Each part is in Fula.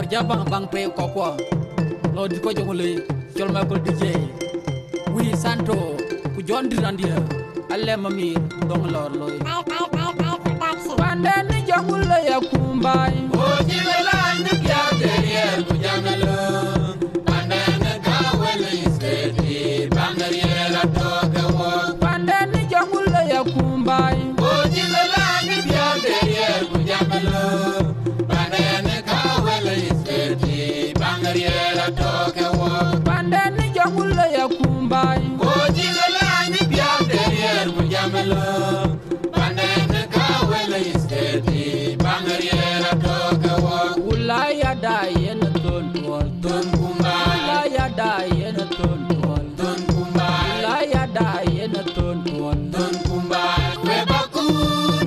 Lord Jabang Bang Pe Kokwa, Lord Kojole, Jol Michael DJ, We Santo, Kujon Dirandia, Alemami, Dong Lord Loy. Pandani Jamula Yakumbai, Oh, Jimela and the Piateria, Kujamelo, Pandana Kaweli Stati, Bangaria Toga, Pandani Jamula Yakumbai, Oh, Jimela and the Piateria, Kujamelo, Pandana Kaweli Stati, Bangaria Toga, Pandani Jamula Yakumbai, Oh, Jimela and the Piateria, Kujamelo. Bangaria toka wa ulaya dai en ton kumba ulaya dai en ton kumba ulaya dai en ton kumba we baku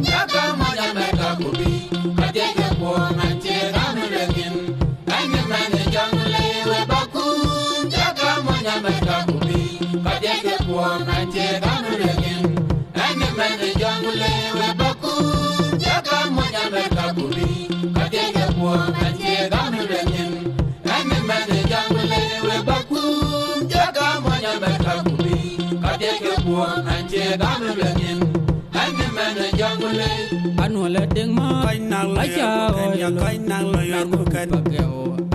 jaga manya meka kubi kadege ko manche ramulegin anya mane jangle we baku jaga manya meka kubi kadege ko manche ramulegin anya mane jangle we baku Kakuri, Katega Pua, and Yegamin, and the man the jungle, Webaku, Jagamania Kakuri, Katega Pua, and Yegamin, and the man the jungle, and will let them final like a final Yamukan, a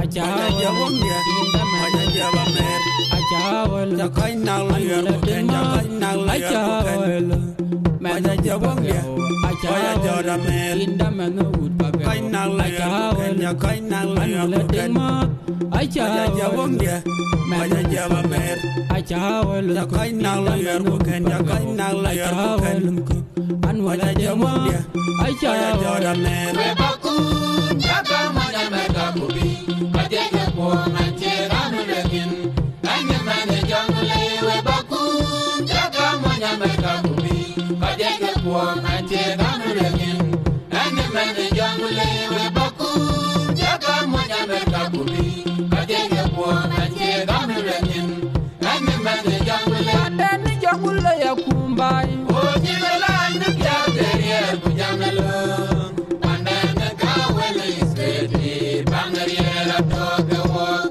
Jawonga, a Jawel, the final like a Jawonga. Kaya jora mer inda manu wood babe kaina la ya kaina la ya ma acha jawongia kaya java mer acha wel kaina la ya kaina la ya an wala jawongia acha jora mer we baku jaga manya mega kubi kaya ko manche ranu legin anya mane jangle we baku jaga manya mega kubi kaya ko manche Kumbai, oh, Jimela and the Piateria, Kujamelo, Pandana Kaweli Stati, Bangaria Toga,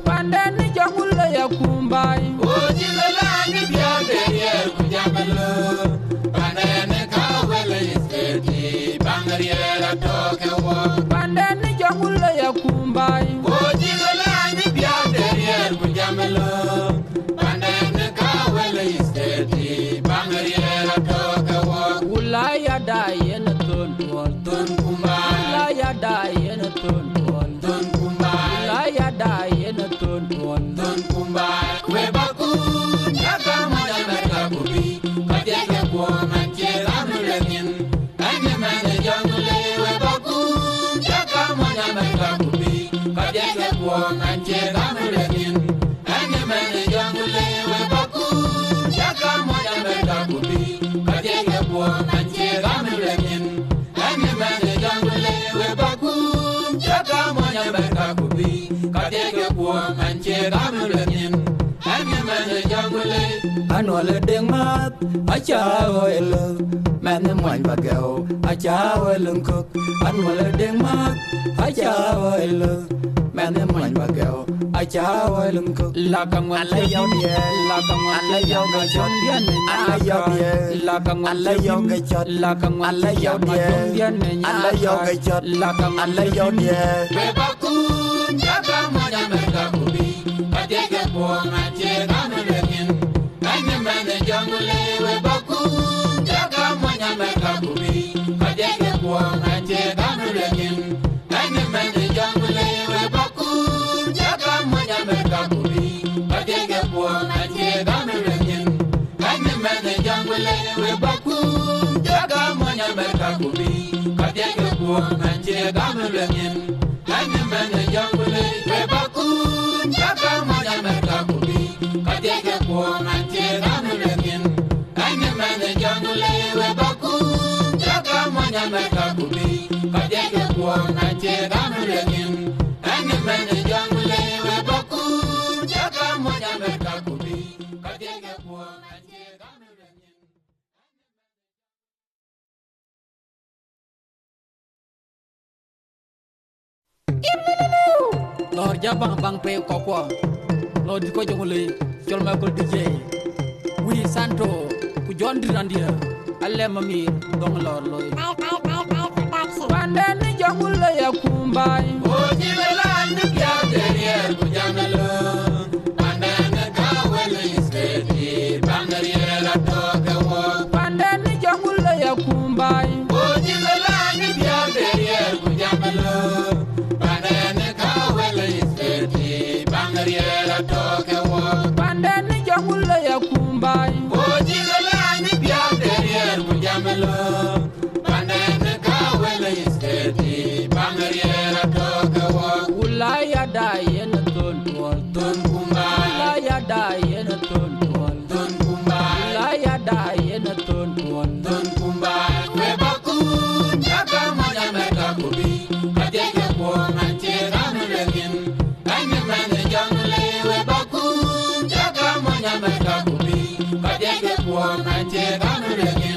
Pandana Jamula Kumbai, oh, Jimela and the Piateria, Kujamelo, Pandana Kaweli Stati, Bangaria Toga, Pandana Jamula Kumbai, oh, Jimela and the Piateria, Kujamelo, Pandana Kaweli Stati. Bangaria toka wa ulaya dai en ton kumba ulaya dai en ton kumba ulaya dai en ton kumba we baku jaga manya meka kubi kadege ko manche ramulegin anya mane jangle we baku jaga manya meka kubi kadege ko manche ramulegin anya mane jangle we baku jaga manya meka kubi kadege ko manche ramulegin anya mane jangle we baku jaga manya meka kubi kadege ko manche ramulegin anya mane jangle anole dengmat acha oil mane moy bagao acha oil cook anole dengmat acha oil mane moy bagao acha oil cook la kang ala yaw die la kang ala yaw ga chon bien ala yaw die la kang ala yaw ga chot la kang ala yaw die ala yaw ga chot la kang ala yaw die we baku jaga moya meka kubi kadege ko manche ramulegin anya mane jangle we baku jaga moya meka kubi kadege ko manche ramulegin anya mane jangle we baku jaga moya meka kubi kadege ko manche ramulegin anya mane jangle we baku jaga moya meka kubi kadege ko manche ramulegin anya mane jangle we baku jaga moya meka kubi kadege ko manche ramulegin anya mane jangle we baku jaga moya meka kubi kadege ko manche ramulegin anya mane jangle we baku jaga moya meka kubi kadege ko manche ramulegin lor jabang bang pe kokwa lor di ko jongole jol ma ko DJ wi santo ku jondi randia alle mamir dong lor loy panden ni jongule ya kumbai o jibela ndik ya derrière ku jamelo panden ka wele istedi bangariera toke wo panden ni jongule ya kumbai o jibela ndik ya derrière ku jamelo panden ka wele istedi bangariera toke wo panden ni jongule ya kumbai o jibela ndik ya derrière ku jamelo panden ka wele istedi bangariera toke wo ulaya da yena ton wol ton kumba ulaya da yena ton wol ton kumba ulaya da yena ton wol ton kumba we baku jaga manya meta kubi ajeke ko manche ranu legin kanye mane jangle we baku jaga manya meta kubi ajeke ko manche ranu legin